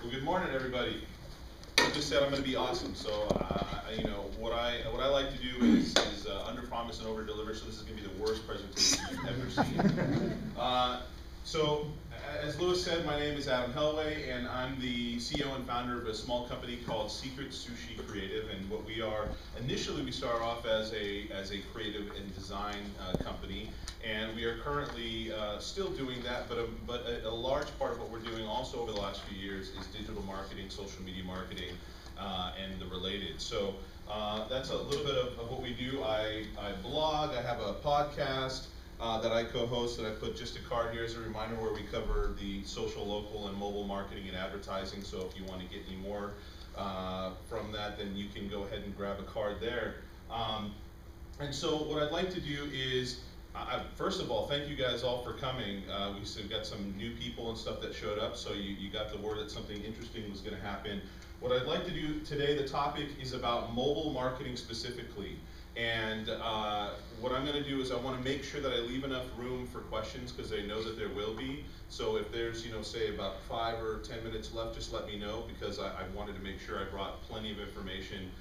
Well, good morning, everybody. I just said I'm going to be awesome. So, what I like to do is under promise and over deliver. So this is going to be the worst presentation you've ever seen. So, as Lewis said, my name is Adam Helway, and I'm the CEO and founder of a small company called Secret Sushi Creative. And what we are, initially we started off as a creative and design company, and we are currently still doing that. But a large part of what we're doing also over the last few years is digital marketing, social media marketing, and the related. So that's a little bit of what we do. I blog. I have a podcast that I co-host, that I put just a card here as a reminder, where we cover the social, local, and mobile marketing and advertising. So if you want to get any more from that, then you can go ahead and grab a card there. And so what I'd like to do is, first of all, thank you guys all for coming. We've got some new people and stuff that showed up, so you got the word that something interesting was going to happen. What I'd like to do today, the topic is about mobile marketing specifically. And what I'm going to do is I want to make sure that I leave enough room for questions, because I know that there will be. So if there's, say about 5 or 10 minutes left, just let me know, because I wanted to make sure I brought plenty of information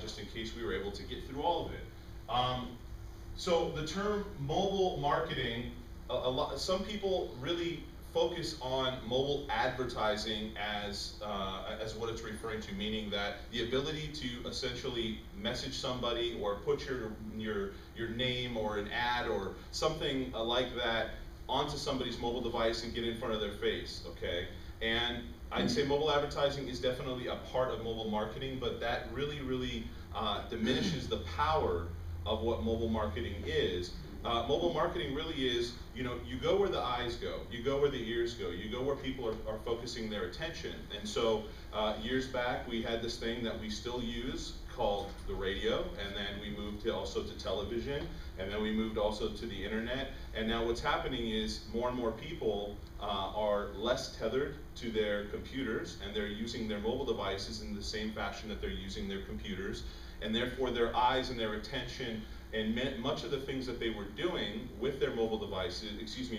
just in case we were able to get through all of it. So the term mobile marketing, some people really focus on mobile advertising as what it's referring to, meaning that the ability to essentially message somebody or put your name or an ad or something like that onto somebody's mobile device and get in front of their face, okay? And I'd say mobile advertising is definitely a part of mobile marketing, but that really diminishes the power of what mobile marketing is. Mobile marketing really is, you go where the eyes go, you go where the ears go, you go where people are focusing their attention. And so years back, we had this thing that we still use called the radio, and then we moved also to television, and then we moved also to the internet. And now what's happening is more and more people are less tethered to their computers, and they're using their mobile devices in the same fashion that they're using their computers, and therefore their eyes and their attention and much of the things that they were doing with their mobile devices,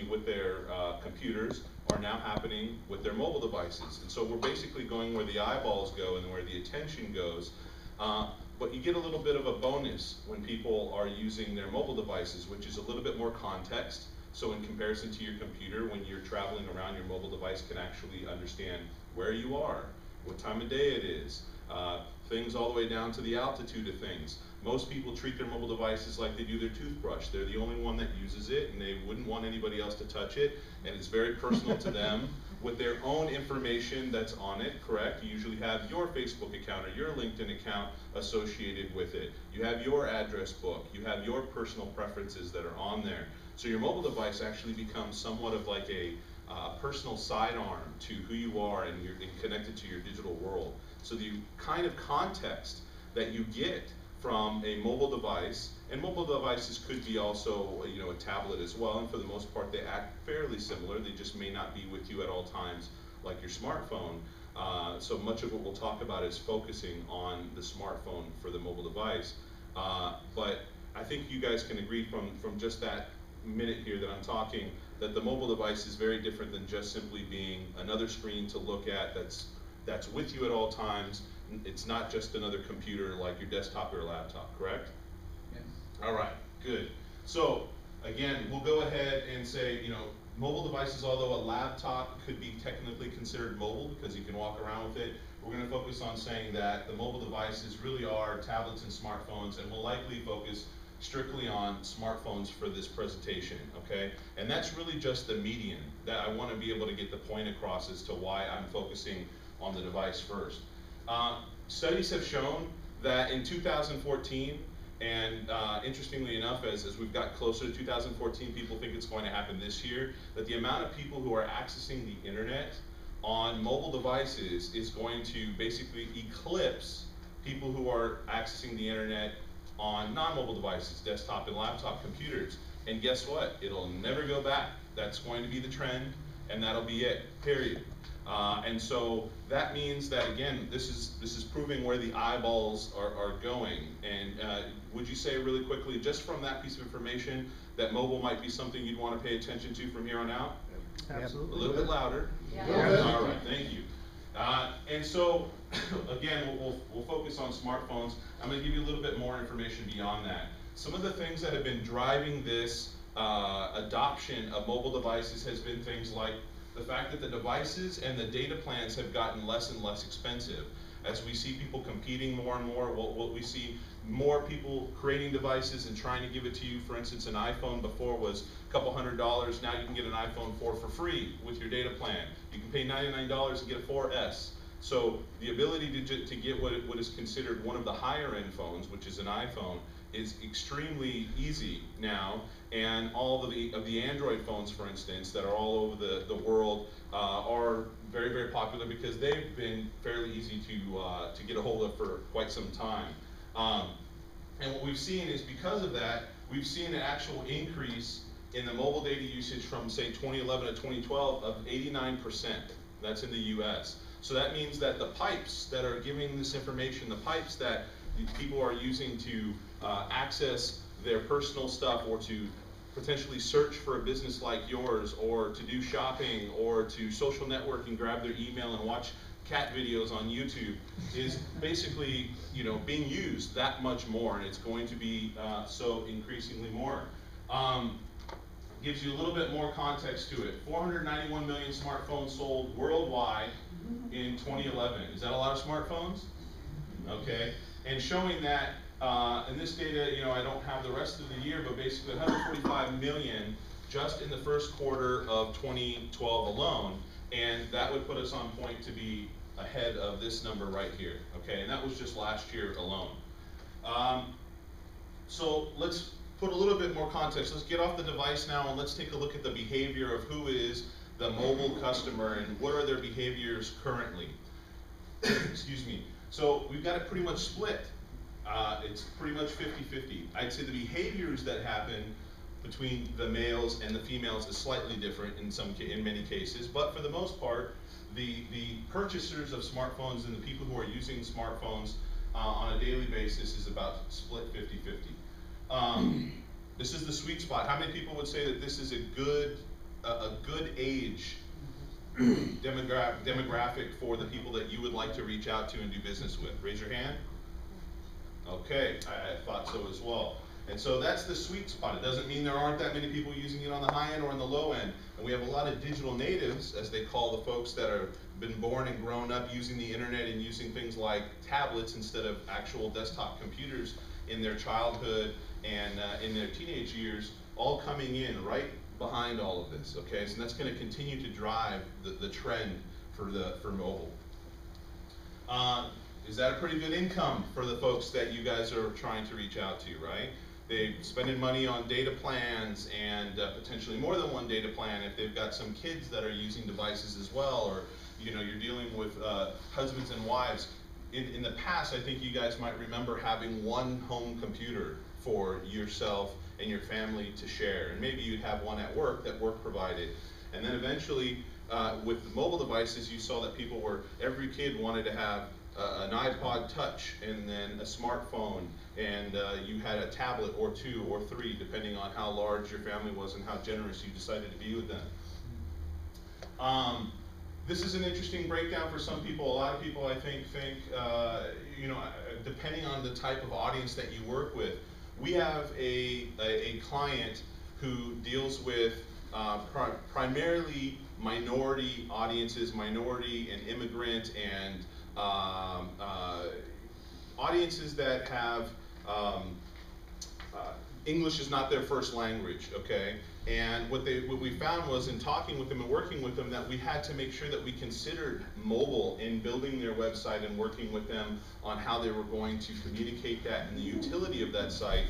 with their computers, are now happening with their mobile devices. And so we're basically going where the eyeballs go and where the attention goes. But you get a little bit of a bonus when people are using their mobile devices, which is a little bit more context. So in comparison to your computer, when you're traveling around, your mobile device can actually understand where you are, what time of day it is, things all the way down to the altitude of things. Most people treat their mobile devices like they do their toothbrush. They're the only one that uses it, and they wouldn't want anybody else to touch it, and it's very personal to them, with their own information that's on it, correct? You usually have your Facebook account or your LinkedIn account associated with it. You have your address book. You have your personal preferences that are on there. So your mobile device actually becomes somewhat of like a personal sidearm to who you are, and you're connected to your digital world. So the kind of context that you get from a mobile device, and mobile devices could be also a tablet as well, and for the most part they act fairly similar. They just may not be with you at all times like your smartphone. So much of what we'll talk about is focusing on the smartphone for the mobile device. But I think you guys can agree from just that minute here that I'm talking, that the mobile device is very different than just simply being another screen to look at that's with you at all times. It's not just another computer like your desktop or laptop, correct? Yes. All right, good. So again, we'll go ahead and say, mobile devices, although a laptop could be technically considered mobile because you can walk around with it, we're going to focus on saying that the mobile devices really are tablets and smartphones, and we'll likely focus strictly on smartphones for this presentation, okay? And that's really just the median that I want to be able to get the point across as to why I'm focusing on the device first. Studies have shown that in 2014, and interestingly enough, as we've got closer to 2014, people think it's going to happen this year, that the amount of people who are accessing the internet on mobile devices is going to basically eclipse people who are accessing the internet on non-mobile devices, desktop and laptop computers. And guess what? It'll never go back. That's going to be the trend, and that'll be it, period. And so that means that, again, this is proving where the eyeballs are going. And would you say really quickly, just from that piece of information, that mobile might be something you'd want to pay attention to from here on out? Absolutely. A little bit louder. Yeah. All right, thank you. And so, again, we'll focus on smartphones. I'm going to give you a little bit more information beyond that. Some of the things that have been driving this adoption of mobile devices has been things like the fact that the devices and the data plans have gotten less and less expensive. As we see people competing more and more, what we see more people creating devices and trying to give it to you. For instance, an iPhone before was a couple $100. Now you can get an iPhone 4 for free with your data plan. You can pay $99 and get a 4S. So the ability to get what is considered one of the higher end phones, which is an iPhone, is extremely easy now. And all of the Android phones, for instance, that are all over the world are very, very popular because they've been fairly easy to get a hold of for quite some time. And what we've seen is because of that, we've seen an actual increase in the mobile data usage from, say, 2011 to 2012 of 89%. That's in the US. So that means that the pipes that are giving this information, the pipes that people are using to access their personal stuff or to potentially search for a business like yours or to do shopping or to social network and grab their email and watch cat videos on YouTube is basically, being used that much more, and it's going to be so increasingly more. Gives you a little bit more context to it. 491 million smartphones sold worldwide in 2011. Is that a lot of smartphones? Okay, and showing that, in this data, I don't have the rest of the year, but basically 145 million just in the first quarter of 2012 alone, and that would put us on point to be ahead of this number right here, okay, and that was just last year alone. So let's put a little bit more context. Let's get off the device now and let's take a look at the behavior of who is the mobile customer and what are their behaviors currently. Excuse me. So we've got it pretty much split. It's pretty much 50-50. I'd say the behaviors that happen between the males and the females is slightly different in many cases, but for the most part, the purchasers of smartphones and the people who are using smartphones on a daily basis is about split 50-50. This is the sweet spot. How many people would say that this is a good age demographic for the people that you would like to reach out to and do business with? Raise your hand. Okay, I thought so as well. And so that's the sweet spot. It doesn't mean there aren't that many people using it on the high end or on the low end. And we have a lot of digital natives, as they call the folks that have been born and grown up using the internet and using things like tablets instead of actual desktop computers in their childhood and in their teenage years, all coming in right behind all of this, okay? So that's going to continue to drive the trend for mobile. Is that a pretty good income for the folks that you guys are trying to reach out to, right? They're spending money on data plans and potentially more than one data plan if they've got some kids that are using devices as well, or you're dealing with husbands and wives. In the past, I think you guys might remember having one home computer for yourself and your family to share, and maybe you'd have one at work that work provided. And then eventually, with the mobile devices, you saw that every kid wanted to have an iPod Touch and then a smartphone, and you had a tablet or two or three, depending on how large your family was and how generous you decided to be with them. This is an interesting breakdown for some people. A lot of people, I think, depending on the type of audience that you work with. We have a client who deals with primarily minority audiences, minority and immigrant and audiences that have English is not their first language, okay? And what we found was in talking with them and working with them that we had to make sure that we considered mobile in building their website and working with them on how they were going to communicate that and the utility of that site,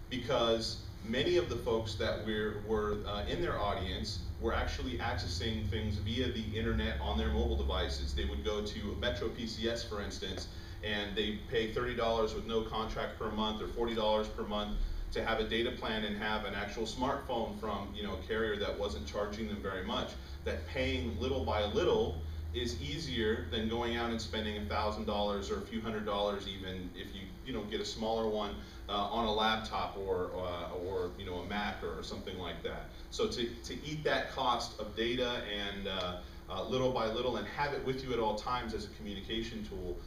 because many of the folks that were in their audience were actually accessing things via the internet on their mobile devices. They would go to Metro PCS, for instance, and they pay $30 with no contract per month or $40 per month to have a data plan and have an actual smartphone from a carrier that wasn't charging them very much. That paying little by little is easier than going out and spending $1,000 or a few $100s even if you get a smaller one on a laptop or a Mac or something like that. So to eat that cost of data and little by little and have it with you at all times as a communication tool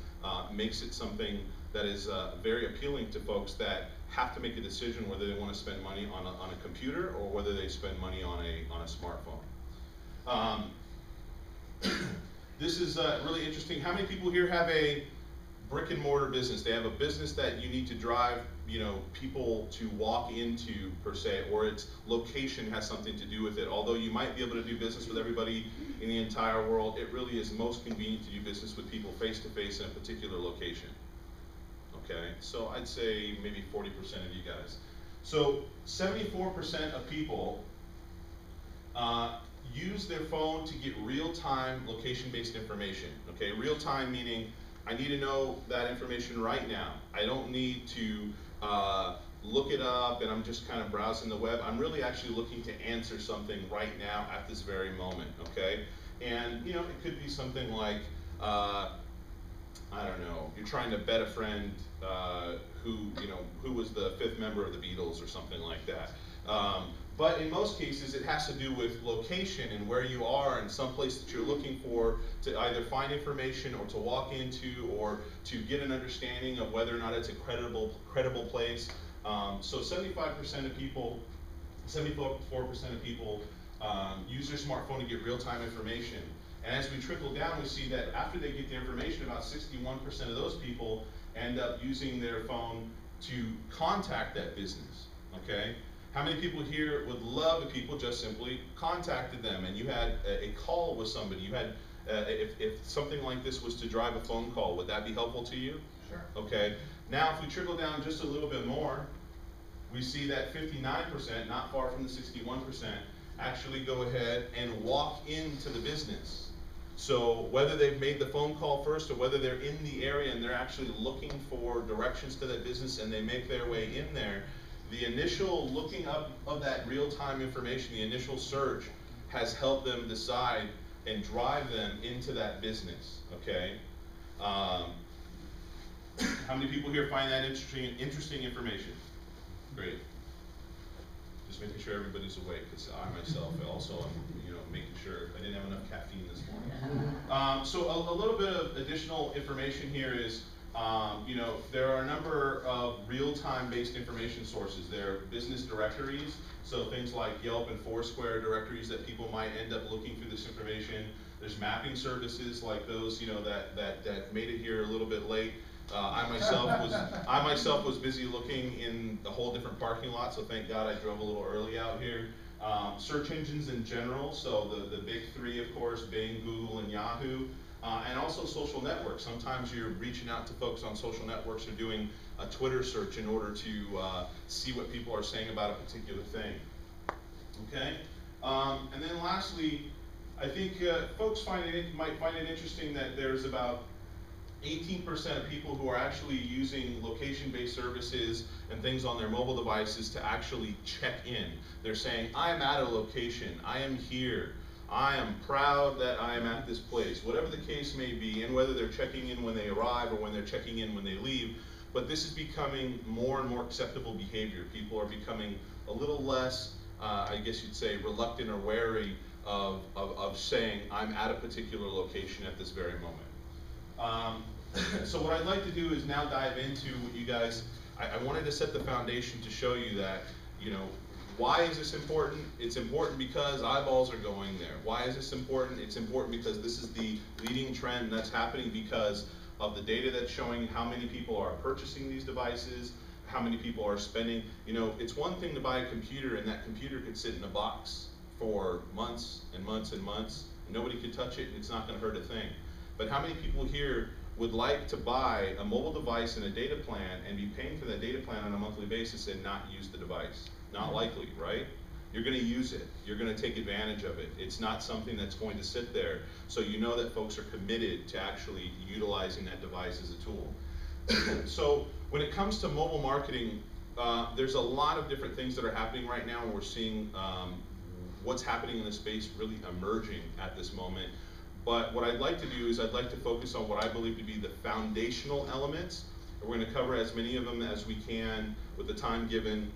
makes it something that is very appealing to folks that have to make a decision whether they want to spend money on a computer or whether they spend money on a smartphone. This is really interesting. How many people here have a brick and mortar business? They have a business that you need to drive, people to walk into per se, or its location has something to do with it. Although you might be able to do business with everybody in the entire world, it really is most convenient to do business with people face to face in a particular location. Okay, so I'd say maybe 40% of you guys. So 74% of people use their phone to get real-time location-based information. Okay, real-time meaning I need to know that information right now. I don't need to look it up and I'm just kind of browsing the web. I'm really actually looking to answer something right now at this very moment, okay? And it could be something like, I don't know, you're trying to bet a friend who was the 5th member of the Beatles or something like that. But in most cases, it has to do with location and where you are and someplace that you're looking for to either find information or to walk into or to get an understanding of whether or not it's a credible place. So 75% of people, 74% of people use their smartphone to get real-time information. And as we trickle down, we see that after they get the information, about 61% of those people end up using their phone to contact that business, okay? How many people here would love if people just simply contacted them and you had a call with somebody? You had, if something like this was to drive a phone call, would that be helpful to you? Sure. Okay. Now, if we trickle down just a little bit more, we see that 59%, not far from the 61%, actually go ahead and walk into the business. So whether they've made the phone call first or whether they're in the area and they're actually looking for directions to that business and they make their way in there, the initial looking up of that real-time information, the initial search, has helped them decide and drive them into that business, okay? How many people here find that interesting information? Great. Just making sure everybody's awake, because I myself also am, making sure I didn't have enough caffeine this morning. So a little bit of additional information here is, there are a number of real-time based information sources. There are business directories, so things like Yelp and Foursquare directories that people might end up looking through this information. There's mapping services like those, that made it here a little bit late. I myself was busy looking in a whole different parking lot, so thank God I drove a little early out here. Search engines in general, so the big 3, of course, Bing, Google, and Yahoo. And also social networks. Sometimes you're reaching out to folks on social networks or doing a Twitter search in order to see what people are saying about a particular thing. Okay? And then lastly, I think folks might find it interesting that there's about 18% of people who are actually using location-based services and things on their mobile devices to actually check in. They're saying, I'm at a location, I am here. I am proud that I am at this place, whatever the case may be, and whether they're checking in when they arrive or when they're checking in when they leave. But this is becoming more and more acceptable behavior. People are becoming a little less, I guess you'd say, reluctant or wary of saying, I'm at a particular location at this very moment. So what I'd like to do is now dive into what you guys, I wanted to set the foundation to show you that, why is this important? It's important because eyeballs are going there. Why is this important? It's important because this is the leading trend that's happening because of the data that's showing how many people are purchasing these devices, how many people are spending. It's one thing to buy a computer and that computer could sit in a box for months and months and months. And nobody could touch it and it's not going to hurt a thing. But how many people here would like to buy a mobile device and a data plan and be paying for that data plan on a monthly basis and not use the device? Not likely, right? You're going to use it. You're going to take advantage of it. It's not something that's going to sit there. So you know that folks are committed to actually utilizing that device as a tool. So when it comes to mobile marketing, there's a lot of different things that are happening right now, and we're seeing what's happening in the space really emerging at this moment. But what I'd like to do is I'd like to focus on what I believe to be the foundational elements. We're going to cover as many of them as we can with the time given.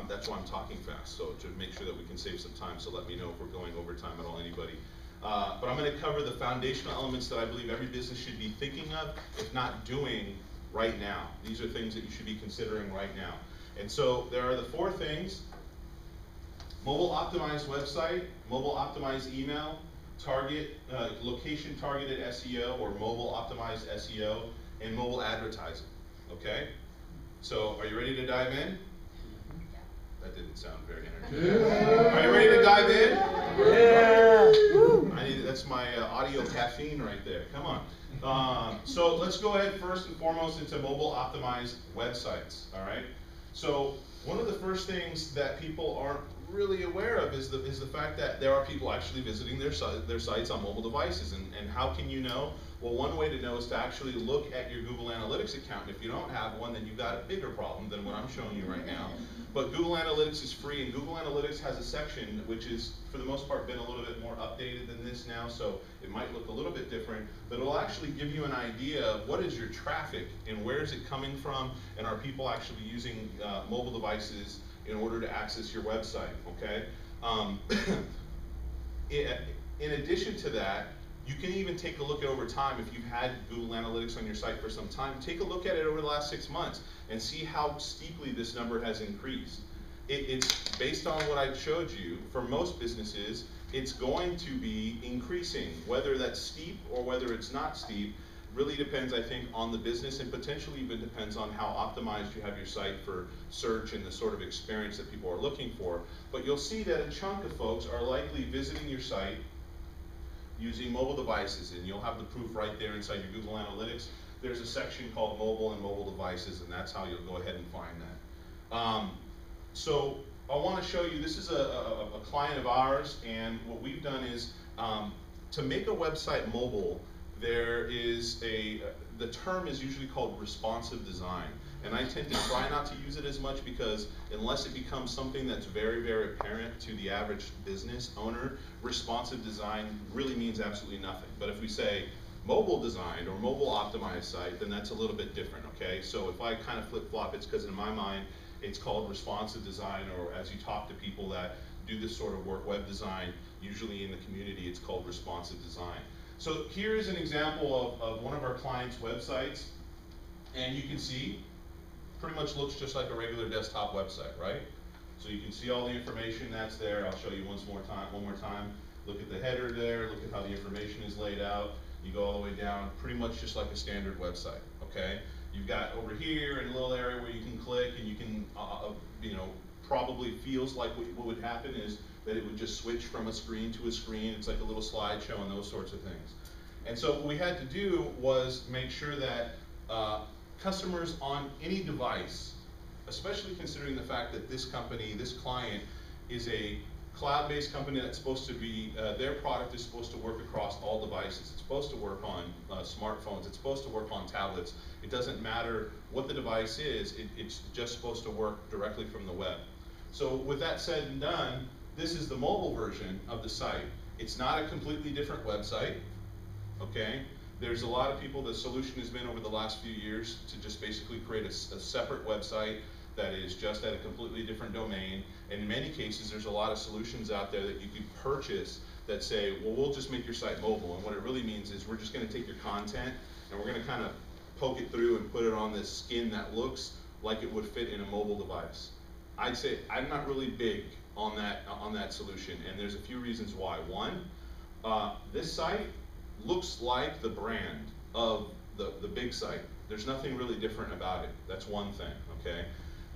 That's why I'm talking fast, so to make sure that we can save some time, so let me know if we're going over time at all, anybody. But I'm going to cover the foundational elements that I believe every business should be thinking of, if not doing, right now. These are things that you should be considering right now. And so there are the 4 things: mobile optimized website, mobile optimized email, location targeted SEO or mobile optimized SEO, and mobile advertising. Okay? So are you ready to dive in? That didn't sound very energetic. Are you ready to dive in? Yeah. That's my audio caffeine right there. Come on. So let's go ahead first and foremost into mobile optimized websites. All right. So one of the first things that people aren't really aware of is the fact that there are people actually visiting their sites on mobile devices. And how can you know? Well, one way to know is to actually look at your Google Analytics account. And if you don't have one, then you've got a bigger problem than what I'm showing you right now. But Google Analytics is free, and Google Analytics has a section which is, for the most part, been a little bit more updated than this now, so it might look a little bit different, but it'll actually give you an idea of what is your traffic and where is it coming from, and are people actually using mobile devices in order to access your website, okay? In addition to that, you can even take a look at over time. If you've had Google Analytics on your site for some time, take a look at it over the last 6 months and see how steeply this number has increased. It's based on what I showed you. For most businesses, it's going to be increasing. Whether that's steep or whether it's not steep really depends, I think, on the business, and potentially even depends on how optimized you have your site for search and the sort of experience that people are looking for. But you'll see that a chunk of folks are likely visiting your site using mobile devices, and you'll have the proof right there inside your Google Analytics. There's a section called mobile and mobile devices, and that's how you'll go ahead and find that. So I want to show you, this is a client of ours, and what we've done is to make a website mobile, there is the term is usually called responsive design. And I tend to try not to use it as much because unless it becomes something that's very, very apparent to the average business owner, responsive design really means absolutely nothing. But if we say mobile designed or mobile optimized site, then that's a little bit different, okay? So if I kind of flip-flop, it's because in my mind, it's called responsive design, or as you talk to people that do this sort of work, web design, usually in the community, it's called responsive design. So here's an example of one of our clients' websites, and you can see pretty much looks just like a regular desktop website, right? So you can see all the information that's there. I'll show you one more time. Look at the header there, look at how the information is laid out. You go all the way down, pretty much just like a standard website, okay? You've got over here a little area where you can click, and you can, probably feels like what would happen is that it would just switch from a screen to a screen. It's like a little slideshow and those sorts of things. And so what we had to do was make sure that customers on any device, especially considering the fact that this company, this client, is a cloud-based company that's supposed to be, their product is supposed to work across all devices. It's supposed to work on smartphones. It's supposed to work on tablets. It doesn't matter what the device is. It's just supposed to work directly from the web. So with that said and done, this is the mobile version of the site. It's not a completely different website, okay? There's a lot of people, the solution has been over the last few years to just basically create a separate website that is just at a completely different domain. And in many cases, there's a lot of solutions out there that you can purchase that say, well, we'll just make your site mobile. And what it really means is we're just gonna take your content and we're gonna kind of poke it through and put it on this skin that looks like it would fit in a mobile device. I'd say I'm not really big on that solution, and there's a few reasons why. One, this site looks like the brand of the big site. There's nothing really different about it. That's one thing, okay?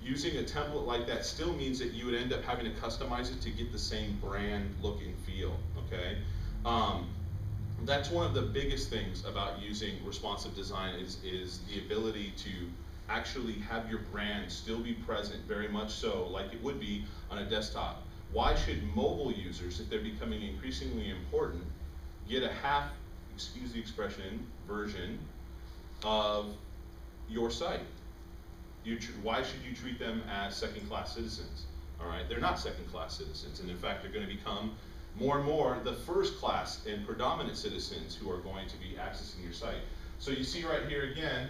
Using a template like that still means that you would end up having to customize it to get the same brand look and feel, okay? That's one of the biggest things about using responsive design is the ability to actually have your brand still be present very much so like it would be on a desktop. Why should mobile users, if they're becoming increasingly important, get a half, excuse the expression, version of your site? Why should you treat them as second-class citizens? All right, they're not second-class citizens, and in fact, they're going to become more and more the first-class and predominant citizens who are going to be accessing your site. So you see right here again,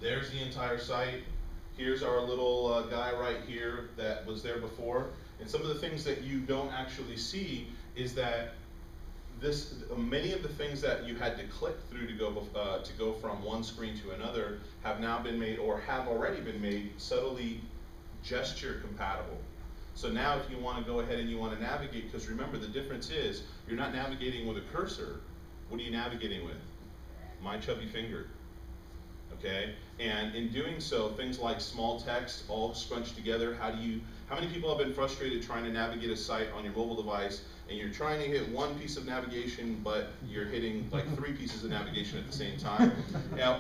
there's the entire site. Here's our little guy right here that was there before. And some of the things that you don't actually see is that many of the things that you had to click through to go from one screen to another have now been made, or have already been made, subtly gesture compatible. So now if you want to go ahead and you want to navigate, because remember the difference is, you're not navigating with a cursor. What are you navigating with? My chubby finger. Okay? And in doing so, things like small text all scrunched together. How many people have been frustrated trying to navigate a site on your mobile device, and you're trying to hit one piece of navigation, but you're hitting like 3 pieces of navigation at the same time?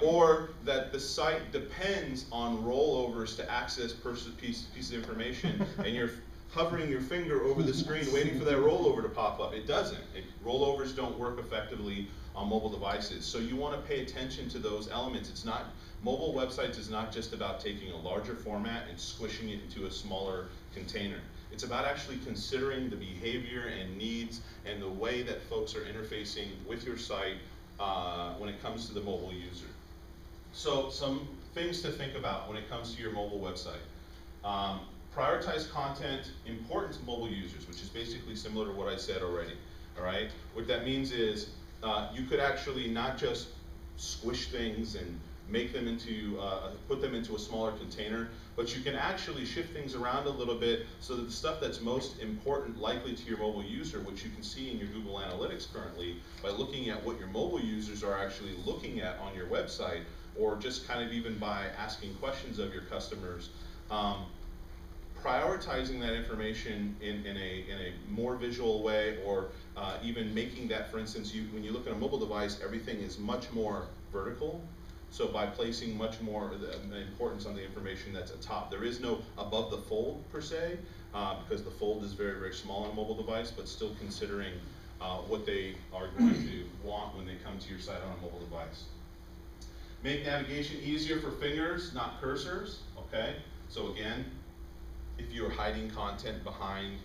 Or that the site depends on rollovers to access piece of information, and you're hovering your finger over the screen waiting for that rollover to pop up. It doesn't. Rollovers don't work effectively on mobile devices. So you want to pay attention to those elements. It's not, mobile websites is not just about taking a larger format and squishing it into a smaller container. It's about actually considering the behavior and needs and the way that folks are interfacing with your site when it comes to the mobile user. So some things to think about when it comes to your mobile website. Prioritize content important to mobile users, which is basically similar to what I said already. All right. What that means is you could actually not just squish things and make them into, put them into a smaller container, but you can actually shift things around a little bit so that the stuff that's most important likely to your mobile user, which you can see in your Google Analytics currently by looking at what your mobile users are actually looking at on your website, or just kind of even by asking questions of your customers, prioritizing that information in a more visual way, or even making that, for instance, when you look at a mobile device, everything is much more vertical. So by placing much more the importance on the information that's atop, there is no above the fold per se, because the fold is very, very small on a mobile device, but still considering what they are going to want when they come to your site on a mobile device. Make navigation easier for fingers, not cursors, okay? So again, if you're hiding content behind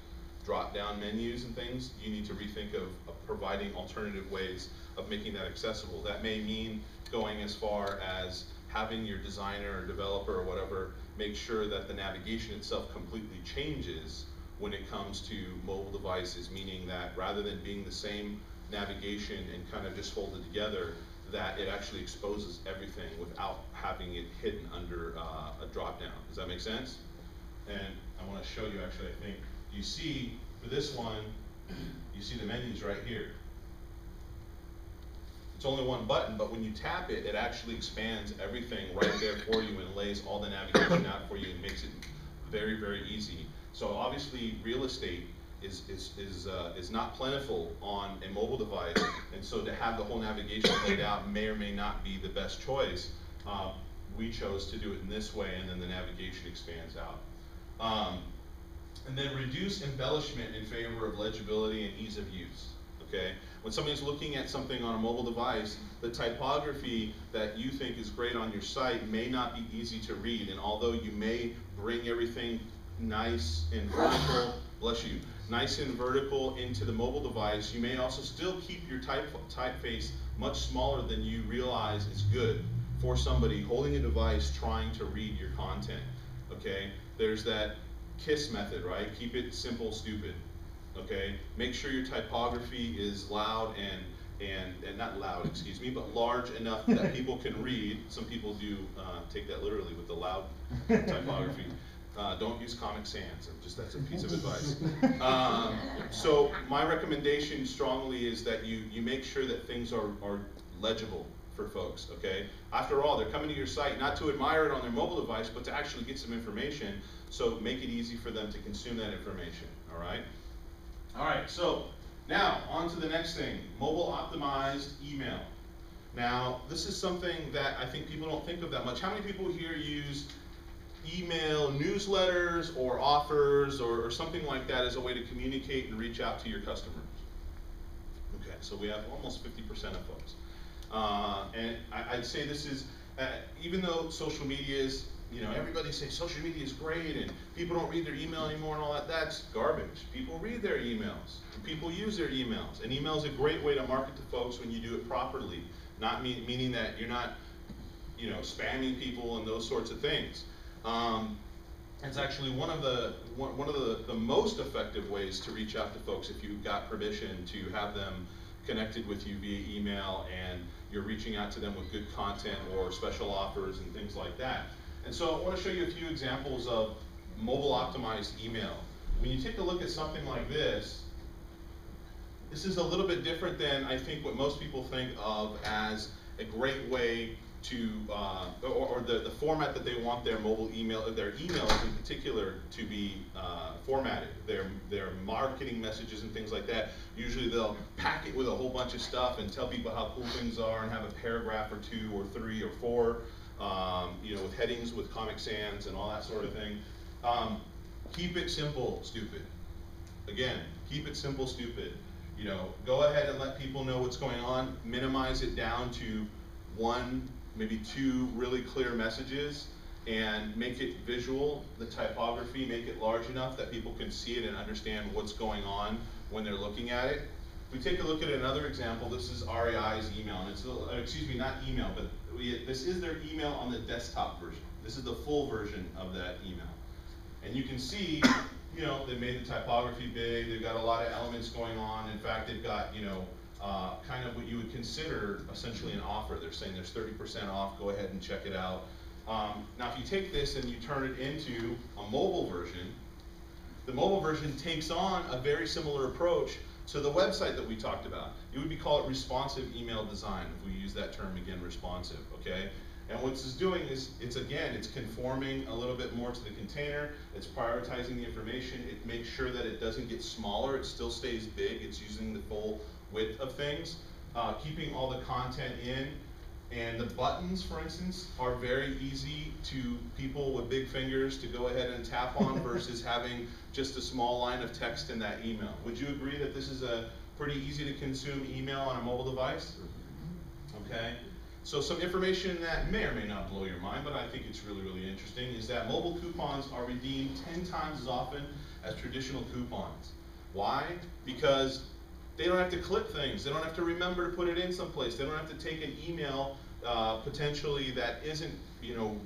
drop-down menus and things, you need to rethink of providing alternative ways of making that accessible. That may mean going as far as having your designer or developer or whatever make sure that the navigation itself completely changes when it comes to mobile devices, meaning that rather than being the same navigation and kind of just folded together, that it actually exposes everything without having it hidden under a drop-down. Does that make sense? And I want to show you, actually, I think, you see, for this one, you see the menus right here. It's only one button, but when you tap it, it actually expands everything right there for you and lays all the navigation out for you and makes it very, very easy. So obviously, real estate is not plentiful on a mobile device, and so to have the whole navigation laid out may or may not be the best choice. We chose to do it in this way, and then the navigation expands out. And then reduce embellishment in favor of legibility and ease of use, okay? When somebody's looking at something on a mobile device, the typography that you think is great on your site may not be easy to read, and although you may bring everything nice and vertical, bless you, nice and vertical into the mobile device, you may also still keep your typeface much smaller than you realize is good for somebody holding a device trying to read your content, okay? There's that KISS method, right? Keep it simple, stupid, okay? Make sure your typography is loud and not loud, excuse me, but large enough that people can read. Some people do take that literally with the loud typography. Don't use Comic Sans, that's a piece of advice. So my recommendation strongly is that you make sure that things are legible for folks, okay? After all, they're coming to your site not to admire it on their mobile device, but to actually get some information, so make it easy for them to consume that information, all right? All right, so now on to the next thing, mobile optimized email. Now, this is something that I think people don't think of that much. How many people here use email newsletters or offers or something like that as a way to communicate and reach out to your customers? Okay, so we have almost 50% of folks. And I'd say this is, even though social media is, everybody says social media is great and people don't read their email anymore and all that, that's garbage. People read their emails, and people use their emails. And email is a great way to market to folks when you do it properly, not meaning that you're not, spamming people and those sorts of things. It's actually one of the most effective ways to reach out to folks if you've got permission to have them connected with you via email and you're reaching out to them with good content or special offers and things like that. And so I want to show you a few examples of mobile optimized email. When you take a look at something like this is a little bit different than I think what most people think of as a great way to, or the format that they want their mobile email, their emails in particular, to be formatted. Their marketing messages and things like that. Usually they'll pack it with a whole bunch of stuff and tell people how cool things are and have a paragraph or 2 or 3 or 4, you know, with headings, with Comic Sans and all that sort of thing. Keep it simple, stupid. Again, keep it simple, stupid. You know, go ahead and let people know what's going on. Minimize it down to 1, maybe 2 really clear messages, and make it visual. The typography, make it large enough that people can see it and understand what's going on when they're looking at it. If we take a look at another example, this is REI's email, and it's, excuse me, not email, but this is their email on the desktop version. This is the full version of that email. And you can see, you know, they made the typography big, they've got a lot of elements going on. In fact, they've got, you know, kind of what you would consider essentially an offer. They're saying there's 30% off, go ahead and check it out. Now if you take this and you turn it into a mobile version, the mobile version takes on a very similar approach to the website that we talked about. It would be called responsive email design, if we use that term again, responsive, okay? And what this is doing is, it's conforming a little bit more to the container, it's prioritizing the information, it makes sure that it doesn't get smaller, it still stays big, it's using the full width of things, keeping all the content in, and the buttons, for instance, are very easy to people with big fingers to go ahead and tap on versus having just a small line of text in that email. Would you agree that this is a pretty easy to consume email on a mobile device? Okay. So some information that may or may not blow your mind, but I think it's really, really interesting, is that mobile coupons are redeemed 10 times as often as traditional coupons. Why? Because they don't have to clip things. They don't have to remember to put it in someplace. They don't have to take an email potentially that isn't, you know,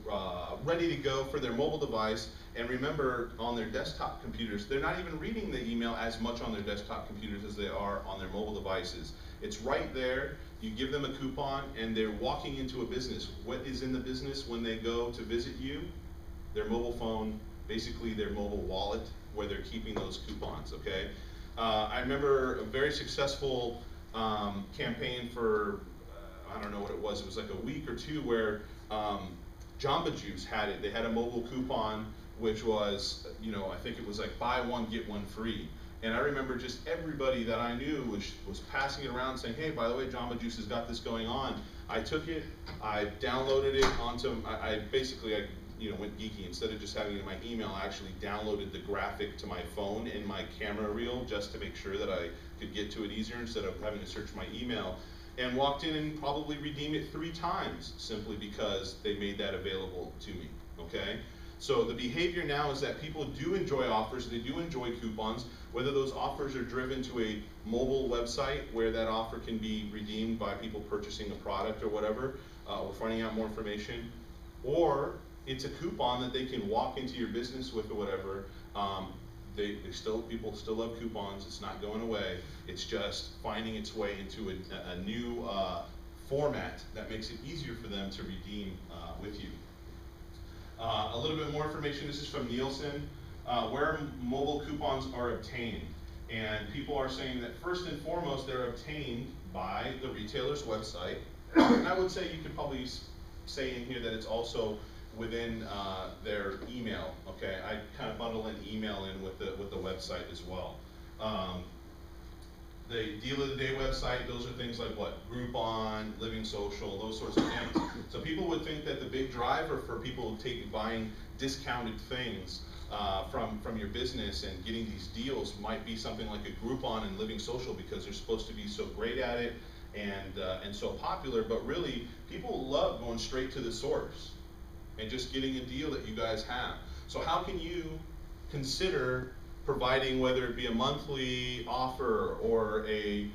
ready to go for their mobile device and remember on their desktop computers. They're not even reading the email as much on their desktop computers as they are on their mobile devices. It's right there. You give them a coupon and they're walking into a business. What is in the business when they go to visit you? Their mobile phone, basically their mobile wallet, where they're keeping those coupons, okay? I remember a very successful campaign for, I don't know what it was like a week or 2 where Jamba Juice had it. They had a mobile coupon which was, you know, I think it was like buy 1, get 1 free. And I remember just everybody that I knew was passing it around saying, hey, by the way, Jamba Juice has got this going on. I took it, I downloaded it onto, I basically, you know, went geeky. Instead of just having it in my email, I actually downloaded the graphic to my phone in my camera reel just to make sure that I could get to it easier instead of having to search my email. And walked in and probably redeemed it 3 times simply because they made that available to me, okay? So the behavior now is that people do enjoy offers, they do enjoy coupons, whether those offers are driven to a mobile website where that offer can be redeemed by people purchasing a product or whatever, or finding out more information, or it's a coupon that they can walk into your business with or whatever. People still love coupons, it's not going away, it's just finding its way into a new format that makes it easier for them to redeem with you. A little bit more information, this is from Nielsen, where mobile coupons are obtained. And people are saying that first and foremost, they're obtained by the retailer's website. And I would say you could probably say in here that it's also within their email, okay? I kind of bundle an email in with the website as well. The Deal of the Day website, those are things like what? Groupon, Living Social, those sorts of things. So people would think that the big driver for people buying discounted things from your business and getting these deals might be something like a Groupon and Living Social because they're supposed to be so great at it and so popular, but really people love going straight to the source and just getting a deal that you guys have. So how can you consider providing, whether it be a monthly offer or a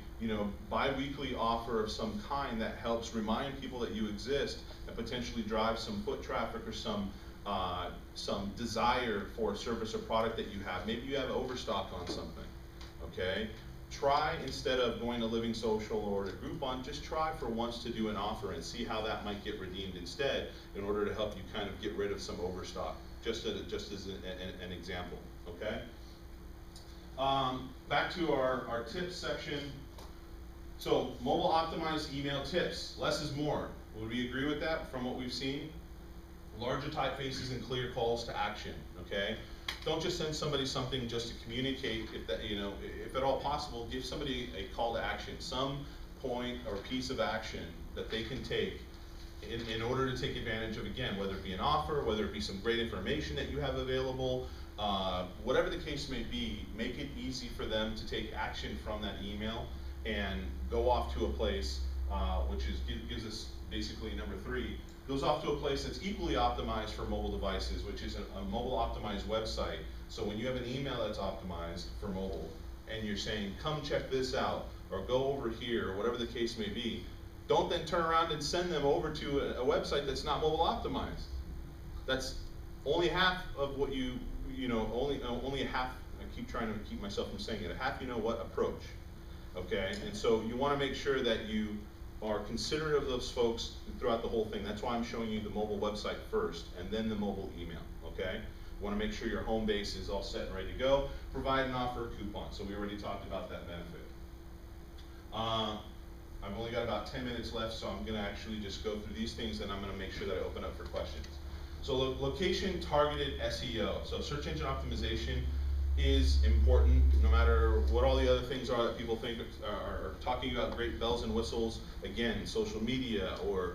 bi-weekly offer of some kind that helps remind people that you exist and potentially drive some foot traffic or some desire for a service or product that you have. Maybe you have overstock on something, okay? try, instead of going to Living Social or to Groupon, just try for once to do an offer and see how that might get redeemed instead, in order to help you kind of get rid of some overstock, just as an example, okay? Back to our tips section. So, mobile optimized email tips. Less is more. Would we agree with that from what we've seen? Larger typefaces and clear calls to action, okay? Don't just send somebody something just to communicate. If that, if at all possible, give somebody a call to action, some point or piece of action that they can take in order to take advantage of, again, whether it be an offer, whether it be some great information that you have available, whatever the case may be. Make it easy for them to take action from that email and go off to a place, which gives us basically number 3, goes off to a place that's equally optimized for mobile devices, which is a mobile optimized website. So when you have an email that's optimized for mobile, and you're saying, come check this out, or go over here, or whatever the case may be, don't then turn around and send them over to a website that's not mobile optimized. That's only half of what only a half, I keep trying to keep myself from saying it, a half what approach, okay? And so you wanna make sure that you are considerate of those folks throughout the whole thing. That's why I'm showing you the mobile website first, and then the mobile email, okay? You wanna make sure your home base is all set and ready to go. Provide an offer coupon, so we already talked about that benefit. I've only got about 10 minutes left, so I'm gonna actually just go through these things, and I'm gonna make sure that I open up for questions. So location targeted SEO, so search engine optimization is important, no matter what all the other things are that people think are talking about great bells and whistles. Again, social media or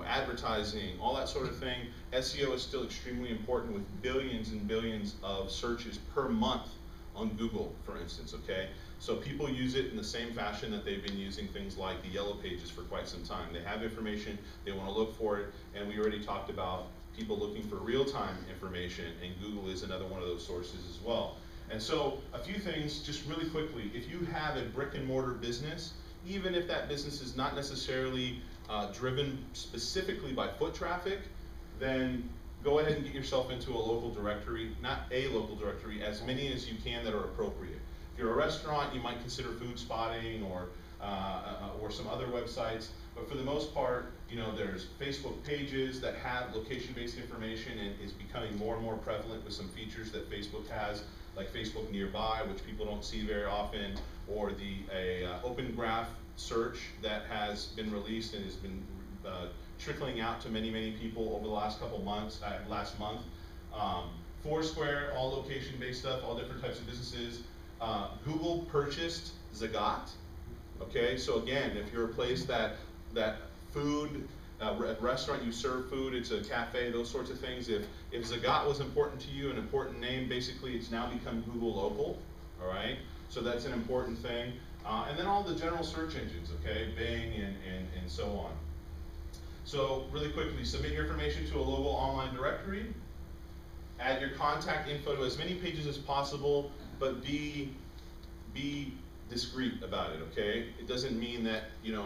advertising, all that sort of thing. SEO is still extremely important, with billions and billions of searches per month on Google, for instance, okay? So people use it in the same fashion that they've been using things like the Yellow Pages for quite some time. They have information, they want to look for it, and we already talked about people looking for real-time information, and Google is another one of those sources as well. And so, a few things, just really quickly. If you have a brick and mortar business, even if that business is not necessarily driven specifically by foot traffic, then go ahead and get yourself into a local directory, not a local directory, as many as you can that are appropriate. If you're a restaurant, you might consider Food Spotting or some other websites, but for the most part, there's Facebook pages that have location-based information, and is becoming more and more prevalent with some features that Facebook has, like Facebook Nearby, which people don't see very often, or the Open Graph search that has been released and has been trickling out to many, many people over the last couple months, last month. Foursquare, all location-based stuff, all different types of businesses. Google purchased Zagat. Okay, so again, if you're a place that food, a restaurant, you serve food, it's a cafe, those sorts of things. If Zagat was important to you, an important name, basically it's now become Google Local, all right? So that's an important thing. And then all the general search engines, okay? Bing and so on. So really quickly, submit your information to a local online directory. Add your contact info to as many pages as possible, but be discreet about it, okay? It doesn't mean that,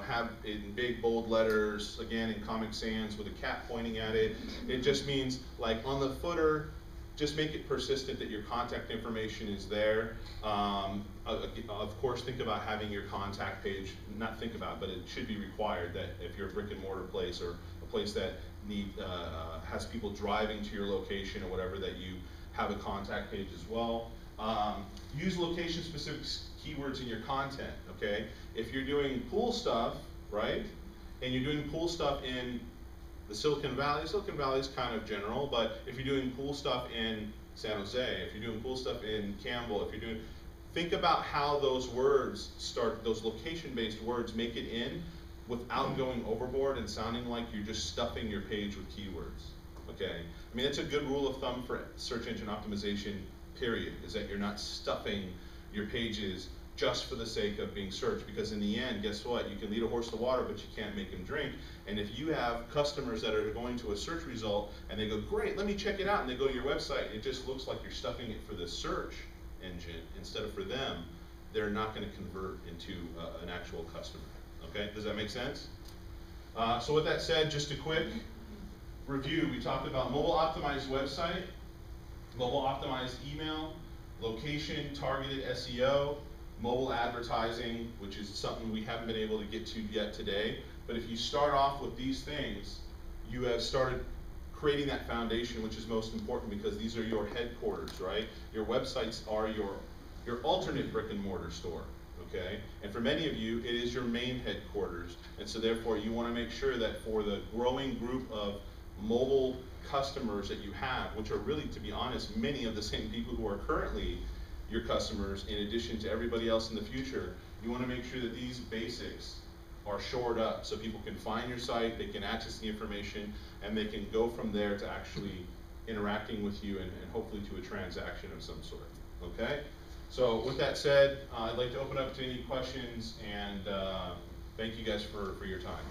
have it in big, bold letters, again, in Comic Sans with a cat pointing at it. It just means, like, on the footer, just make it persistent that your contact information is there. Of course, think about having your contact page, not think about, but it should be required that if you're a brick and mortar place or a place that has people driving to your location or whatever, that you have a contact page as well. Use location-specific keywords in your content, okay? If you're doing pool stuff, right, and you're doing pool stuff in the Silicon Valley is kind of general, but if you're doing pool stuff in San Jose, if you're doing pool stuff in Campbell, think about how those words those location-based words make it in without going overboard and sounding like you're just stuffing your page with keywords, okay? I mean, it's a good rule of thumb for search engine optimization, period, is that you're not stuffing your pages just for the sake of being searched, because in the end, guess what? You can lead a horse to water, but you can't make him drink. And if you have customers that are going to a search result and they go, great, let me check it out, and they go to your website, it just looks like you're stuffing it for the search engine instead of for them, they're not going to convert into an actual customer. Okay, does that make sense? So with that said, just a quick review. We talked about mobile optimized website, mobile optimized email, location targeted SEO, mobile advertising, which is something we haven't been able to get to yet today. But if you start off with these things, you have started creating that foundation, which is most important because these are your headquarters, right? Your websites are your alternate brick and mortar store, okay? And for many of you, it is your main headquarters. And so therefore, you want to make sure that for the growing group of mobile customers that you have, which are really, to be honest, many of the same people who are currently your customers, in addition to everybody else in the future, you want to make sure that these basics are shored up so people can find your site, they can access the information, and they can go from there to actually interacting with you and hopefully to a transaction of some sort, okay? So with that said, I'd like to open up to any questions, and thank you guys for your time.